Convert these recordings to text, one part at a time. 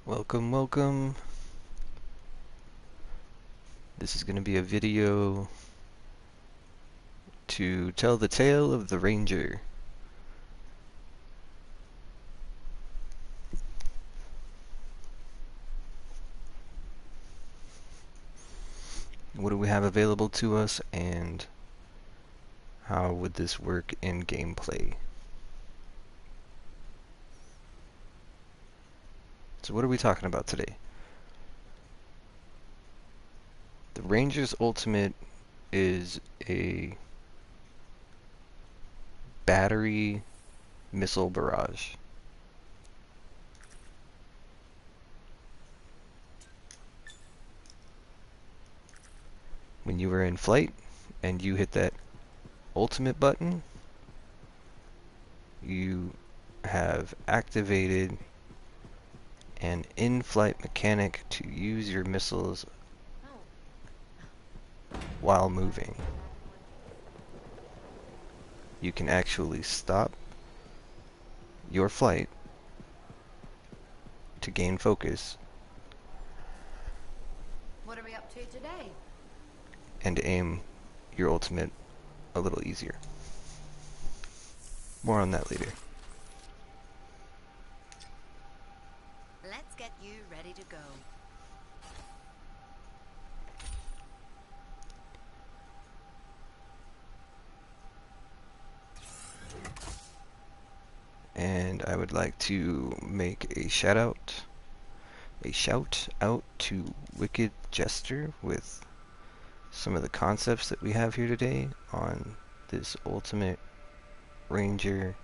Welcome, welcome. This is going to be a video to tell the tale of the Ranger. What do we have available to us, and how would this work in gameplay? So what are we talking about today? The Ranger's ultimate is a battery missile barrage. When you are in flight and you hit that ultimate button, you have activated an in-flight mechanic to use your missiles while moving. You can actually stop your flight to gain focus What are we up to today? and aim your ultimate a little easier. More on that later. Let's get you ready to go. And I would like to make a shout out to Wicked Jester with some of the concepts that we have here today on this Ultimate Ranger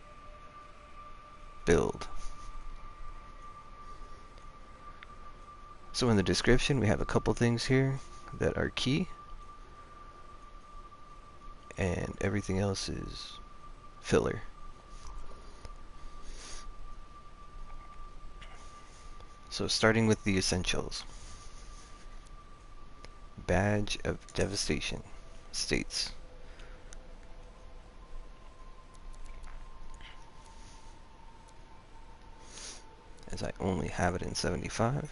build. So in the description we have a couple things here that are key, and everything else is filler. So starting with the essentials. Badge of Devastation states, as I only have it in 75,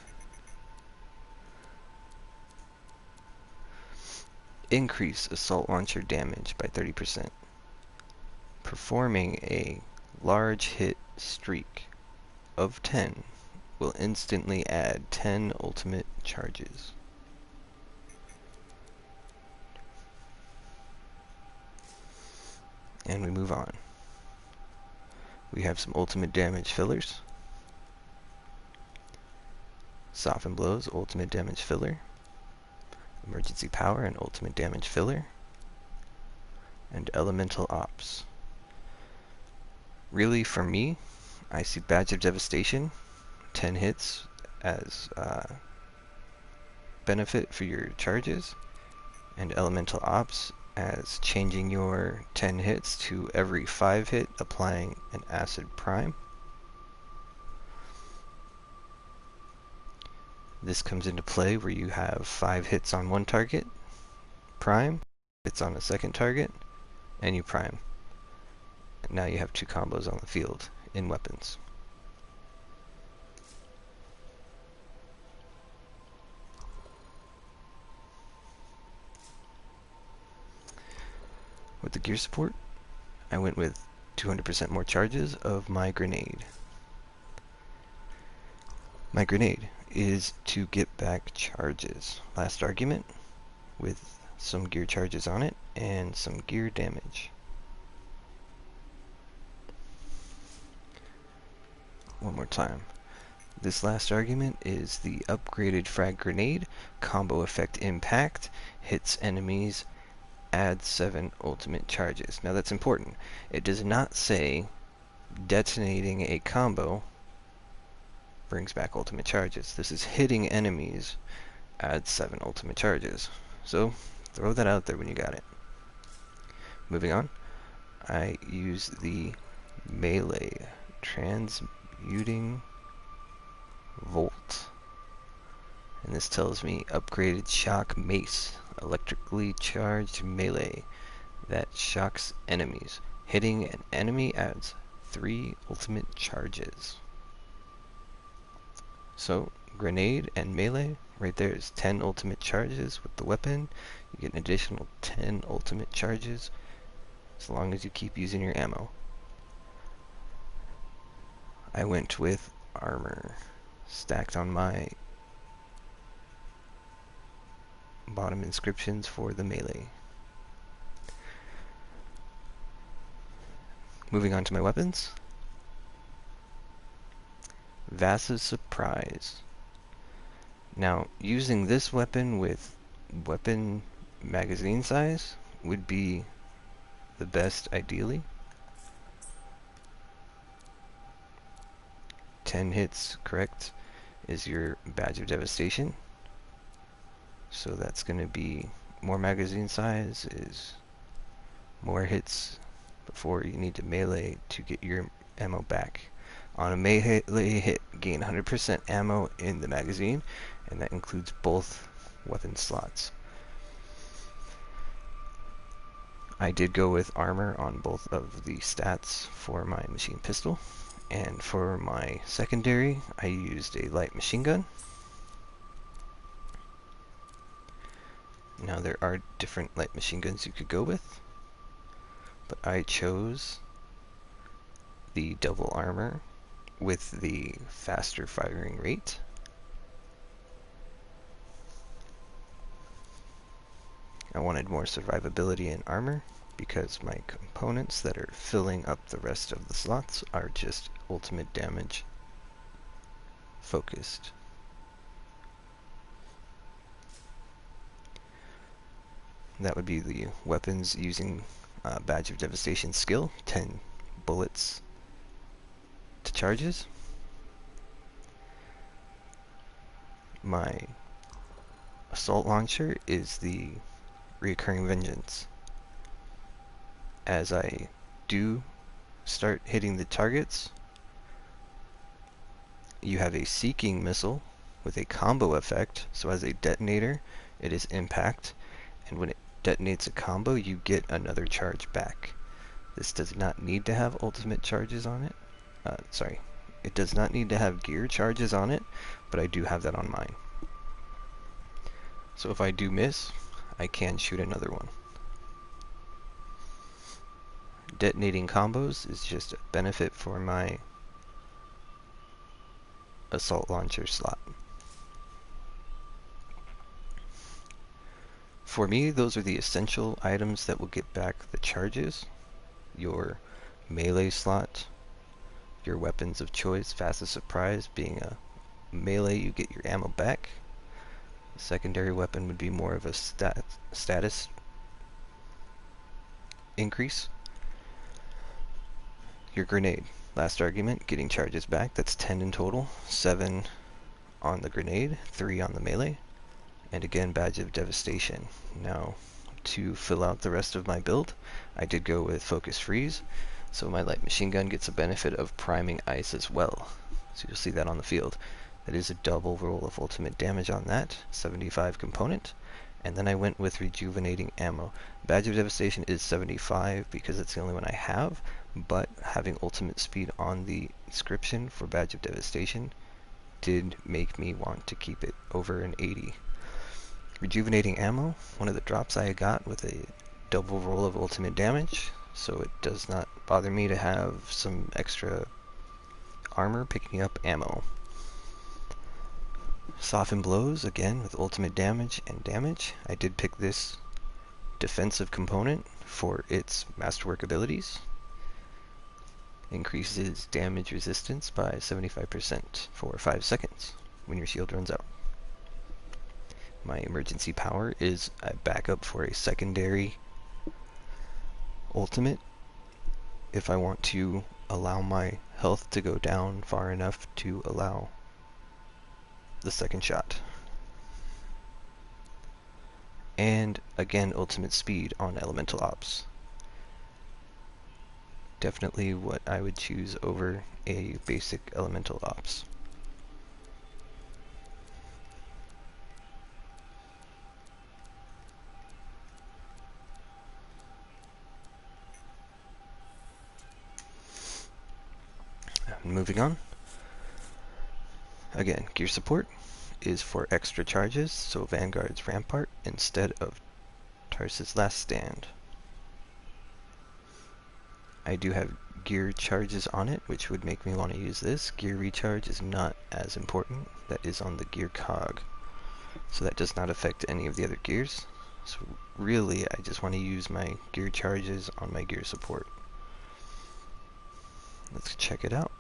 increase assault launcher damage by 30%. Performing a large hit streak of 10 will instantly add 10 ultimate charges. And we move on. We have some ultimate damage fillers. Soften Blows, ultimate damage filler. Emergency Power, and ultimate damage filler. And Elemental Ops. Really, for me, I see Badge of Devastation, 10 hits, as benefit for your charges, and Elemental Ops as changing your 10 hits to every 5 hit, applying an Acid Prime. This comes into play where you have 5 hits on one target, Prime, hits on a second target, and you Prime. And now you have 2 combos on the field in weapons. With the gear support, I went with 200% more charges of my grenade. My grenade is to get back charges. Last argument, with some gear charges on it and some gear damage. One more time. This last argument is the upgraded frag grenade, combo effect impact, hits enemies, adds 7 ultimate charges. Now that's important. It does not say detonating a combo brings back ultimate charges. This is hitting enemies, adds 7 ultimate charges. So throw that out there when you got it. Moving on, I use the melee transmuting volt, and this tells me upgraded shock mace, electrically charged melee that shocks enemies. Hitting an enemy adds 3 ultimate charges. So grenade and melee. Right there is 10 ultimate charges with the weapon. You get an additional 10 ultimate charges as long as you keep using your ammo. I went with armor stacked on my bottom inscriptions for the melee. Moving on to my weapons. Vass's Surprise. Now, using this weapon with weapon magazine size would be the best ideally. 10 hits correct is your Badge of Devastation. So that's going to be more magazine size is more hits before you need to melee to get your ammo back. On a melee hit, gain 100% ammo in the magazine, and that includes both weapon slots. I did go with armor on both of the stats for my machine pistol, and for my secondary, I used a light machine gun. Now there are different light machine guns you could go with, but I chose the double armor with the faster firing rate. I wanted more survivability in armor because my components that are filling up the rest of the slots are just ultimate damage focused. That would be the weapons using Badge of Devastation skill, 10 bullets to charges. My assault launcher is the Reoccurring Vengeance. As I do start hitting the targets, you have a Seeking Missile with a combo effect, so as a detonator it is impact, and when it detonates a combo you get another charge back. This does not need to have ultimate charges on it. It does not need to have gear charges on it, but I do have that on mine. So if I do miss, I can shoot another one. Detonating combos is just a benefit for my assault launcher slot. For me, those are the essential items that will get back the charges. Your melee slot, your weapons of choice, Vass's Surprise being a melee, you get your ammo back. The secondary weapon would be more of a status increase. Your grenade, last argument, getting charges back, that's 10 in total, 7 on the grenade, 3 on the melee, and again Badge of Devastation. Now, to fill out the rest of my build, I did go with Focus Freeze, so my light machine gun gets a benefit of priming ice as well. So you'll see that on the field. That is a double roll of ultimate damage on that, 75 component. And then I went with Rejuvenating Ammo. Badge of Devastation is 75 because it's the only one I have, but having ultimate speed on the inscription for Badge of Devastation did make me want to keep it over an 80. Rejuvenating Ammo, one of the drops I got with a double roll of ultimate damage, so it does not bother me to have some extra armor picking up ammo. Soften Blows, again with ultimate damage and damage. I did pick this defensive component for its masterwork abilities. Increases damage resistance by 75% for 5 seconds when your shield runs out. My emergency power is a backup for a secondary ultimate if I want to allow my health to go down far enough to allow the second shot. And again, ultimate speed on elemental ops. Definitely what I would choose over a basic elemental ops. Moving on. Again, gear support is for extra charges, so Vanguard's Rampart instead of Tarsus' Last Stand. I do have gear charges on it, which would make me want to use this. Gear recharge is not as important. That is on the gear cog. So that does not affect any of the other gears. So really, I just want to use my gear charges on my gear support. Let's check it out.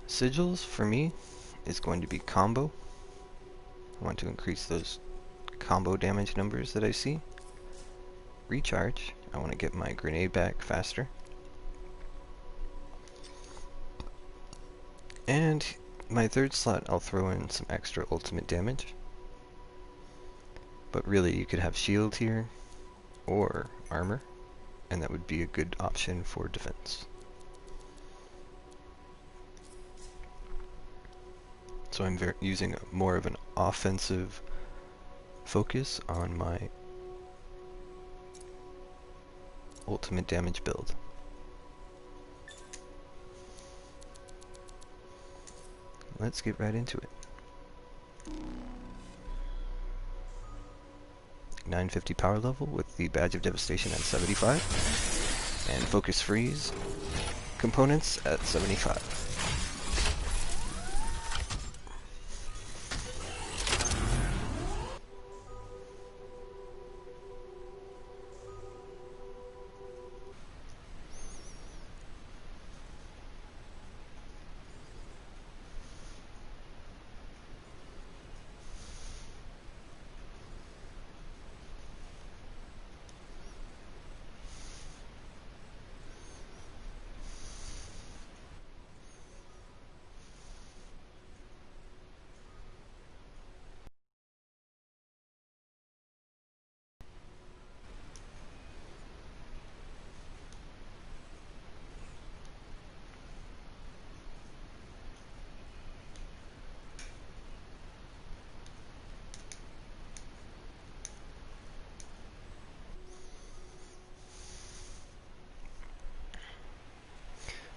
Sigils, for me, is going to be combo. I want to increase those combo damage numbers that I see. Recharge, I want to get my grenade back faster. And my third slot, I'll throw in some extra ultimate damage. But really, you could have shield here, or armor, and that would be a good option for defense. So I'm using more of an offensive focus on my ultimate damage build. Let's get right into it. 950 power level with the Badge of Devastation at 75, and Focus Freeze components at 75.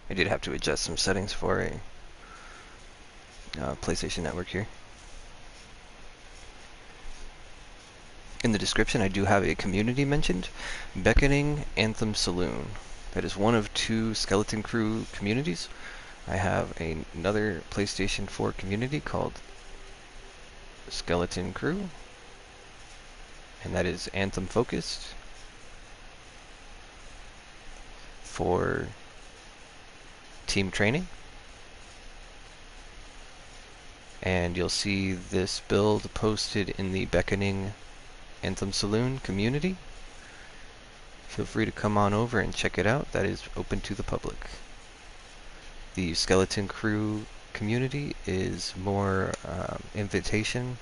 I did have to adjust some settings for a PlayStation Network here. In the description, I do have a community mentioned, Bekkoning, Anthem, Saloon. That is one of 2 Skeleton Crew communities. I have another PlayStation 4 community called Skeleton Crew, and that is Anthem focused for team training. And you'll see this build posted in the Bekkoning Anthem Saloon community. Feel free to come on over and check it out. That is open to the public. The Skeleton Crew community is more invitation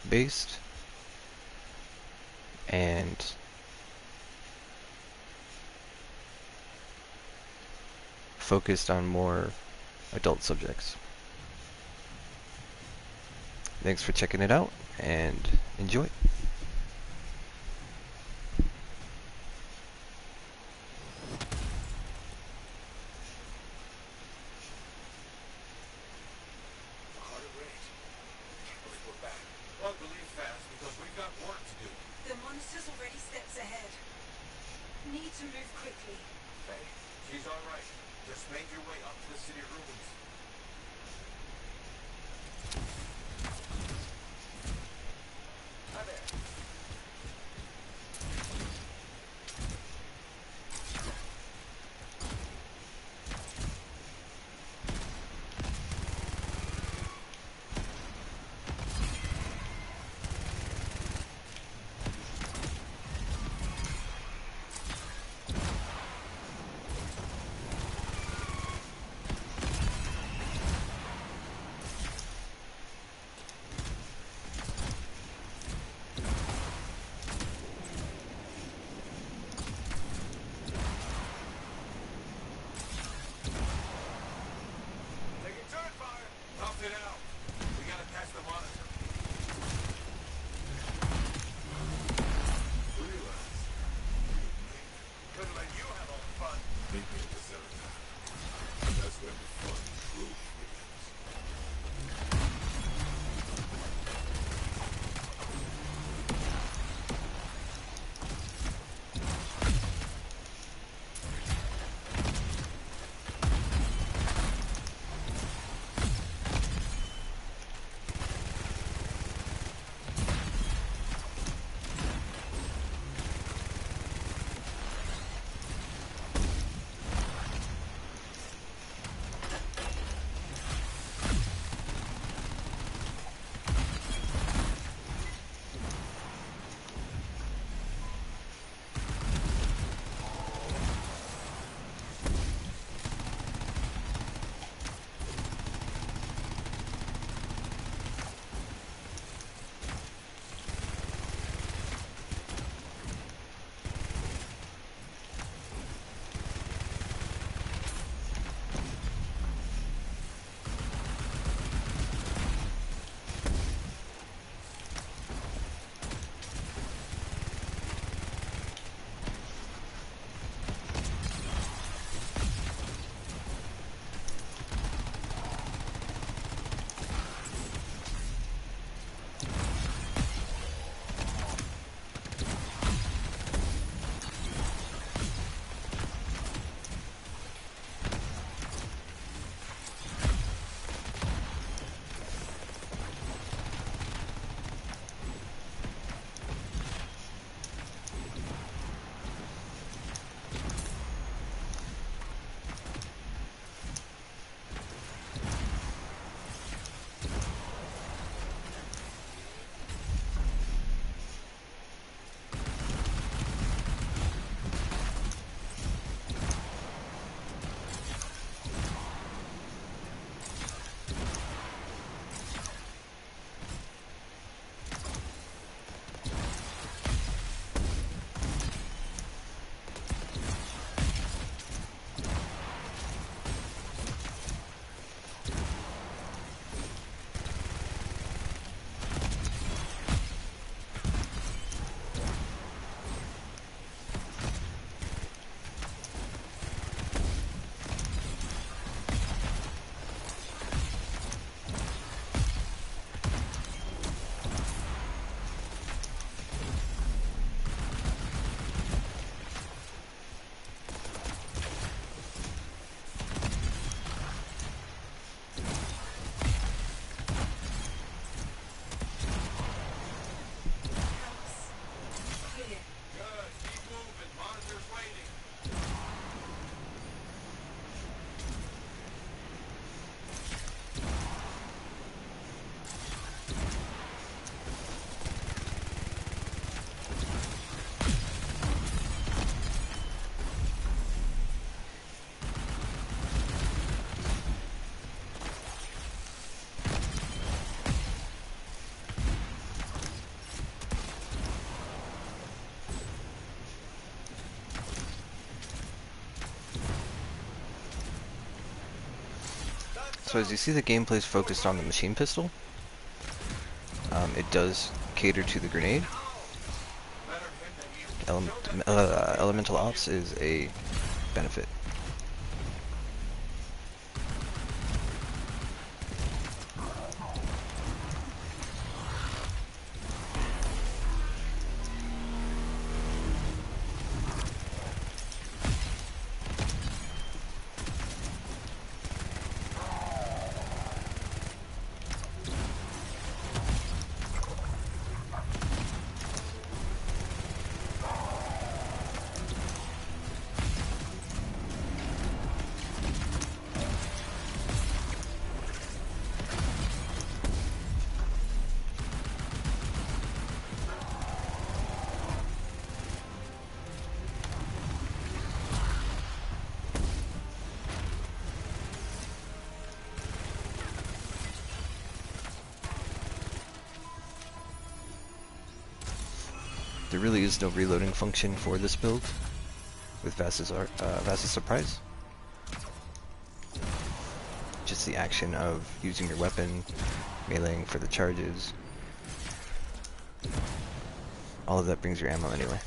based and focused on more adult subjects. Thanks for checking it out and enjoy. The monster's already steps ahead. Need to move quickly. Hey, she's all right. Just make your way up to the city ruins. Hi there. So as you see, the gameplay is focused on the machine pistol. It does cater to the grenade. Elemental Ops is a benefit. There really is no reloading function for this build with Vast's Surprise. Just the action of using your weapon, meleeing for the charges. All of that brings your ammo anyway.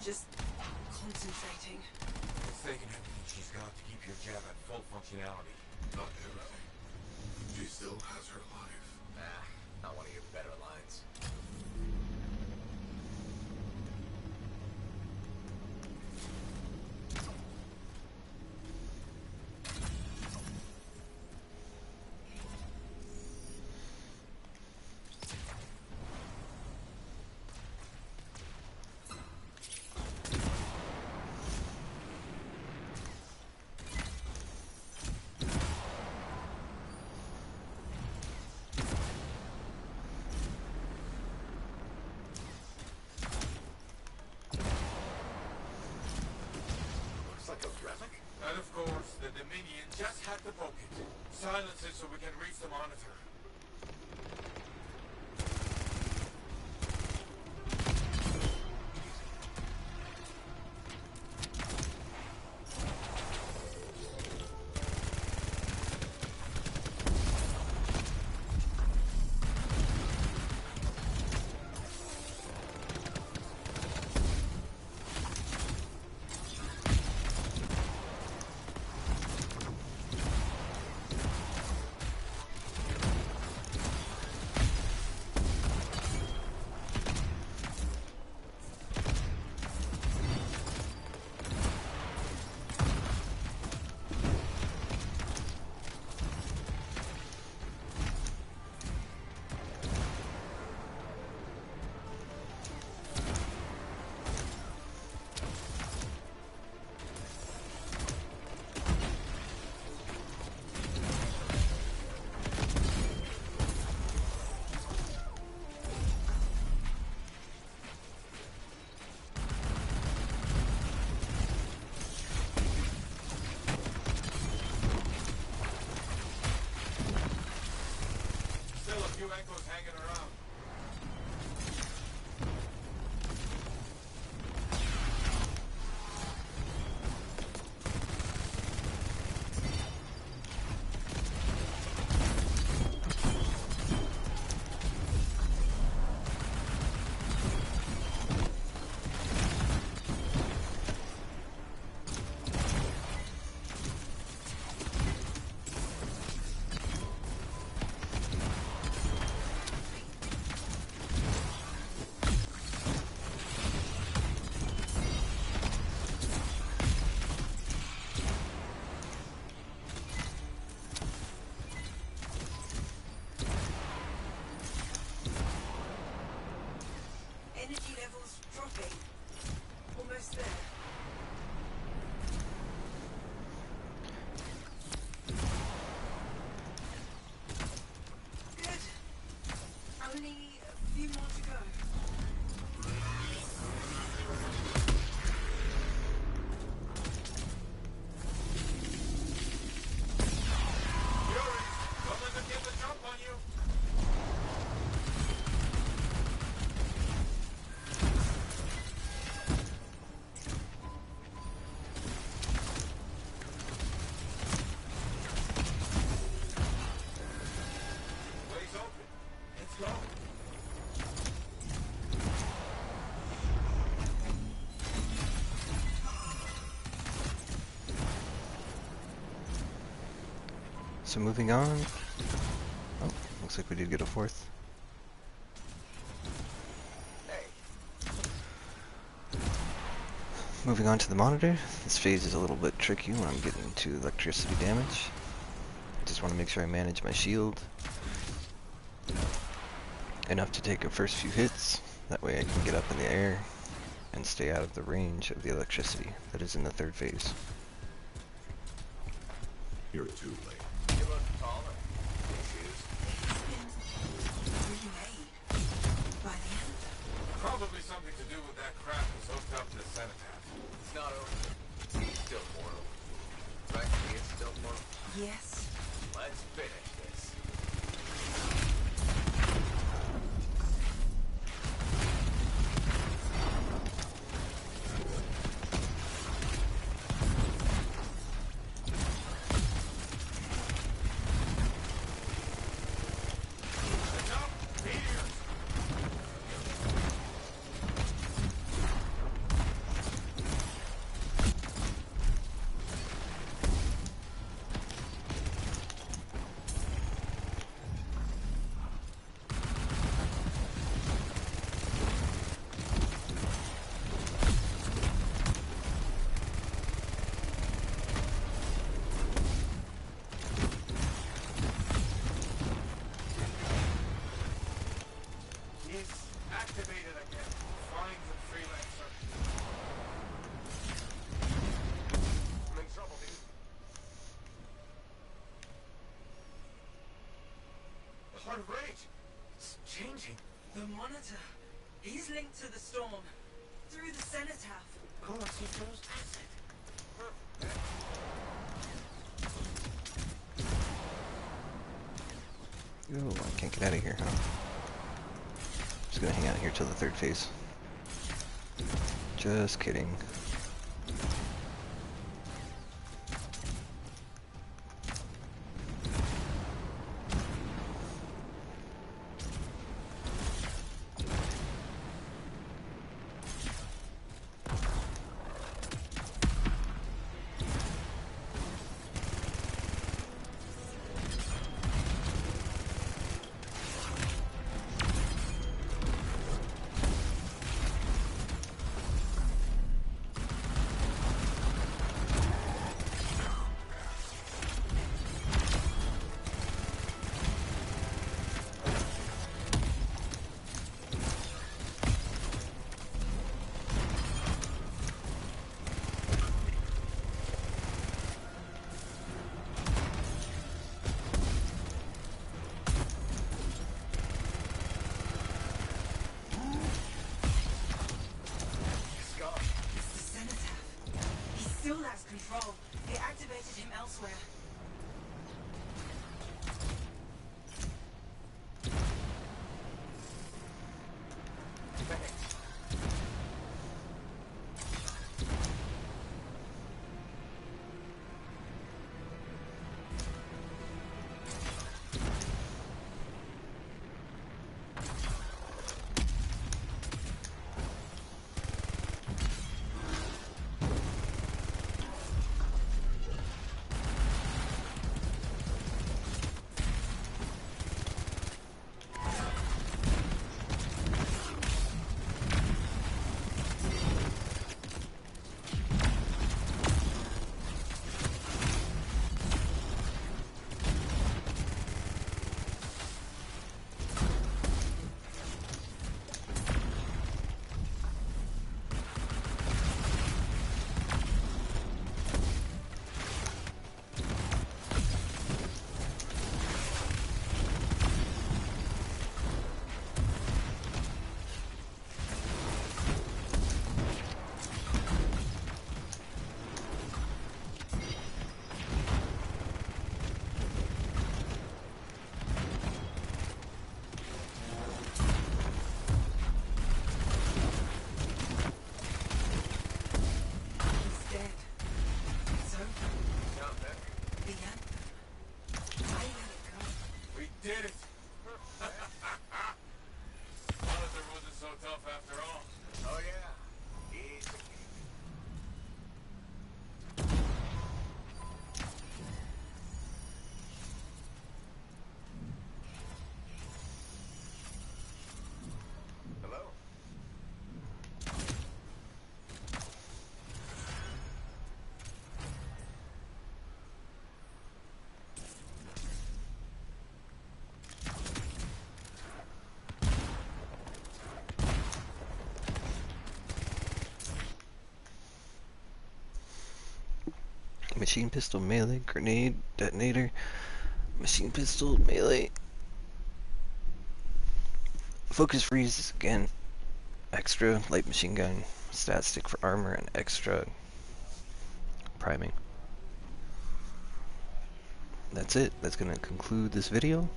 Just concentrating. It's taken everything she's got to keep your jab at full functionality. Not everything. She still has her life. Not one of your better lines. And of course, the Dominion just had to poke it. Silence it so we can reach the monitor. Few echoes hanging around. Energy levels dropping. Almost there. Good. Only a few more to go. Fury, don't let them get the jump on you. Way's open. Let's go. So moving on. Oh, looks like we did get a fourth. Moving on to the monitor. This phase is a little bit tricky when I'm getting to electricity damage. I just want to make sure I manage my shield enough to take the first few hits. That way I can get up in the air and stay out of the range of the electricity that is in the third phase. You're too late. You look taller. Issues. Remade by the Anthem. Probably something to do with that crap that's hooked up to the cenotaph. It's not over. It's still mortal. Right? It's still mortal. Yes. Let's finish this. Jump! Meteors! He's activated again. Find the freelancer. I'm in trouble, dude. Heart rate! It's changing. The monitor. He's linked to the storm. Through the cenotaph. Of course, he throws acid. Perfect. go. I can't get out of here, huh? Just gonna hang out here till the third phase. Just kidding. It's gone. It's the cenotaph. He still has control. They activated him elsewhere. Thanks. He's dead. It's over. Not better. The Anthem. I let it go. We did it! Monitor wasn't so tough after all. Oh yeah. Easy. Hello? Machine pistol, melee, grenade, detonator, machine pistol, melee. Focus freeze again. Extra light machine gun, stat stick for armor, and extra priming. That's it. That's gonna conclude this video.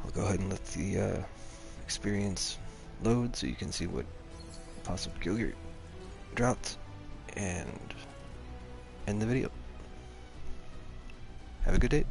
I'll go ahead and let the experience load so you can see what possible kill you dropped and end the video. Have a good day.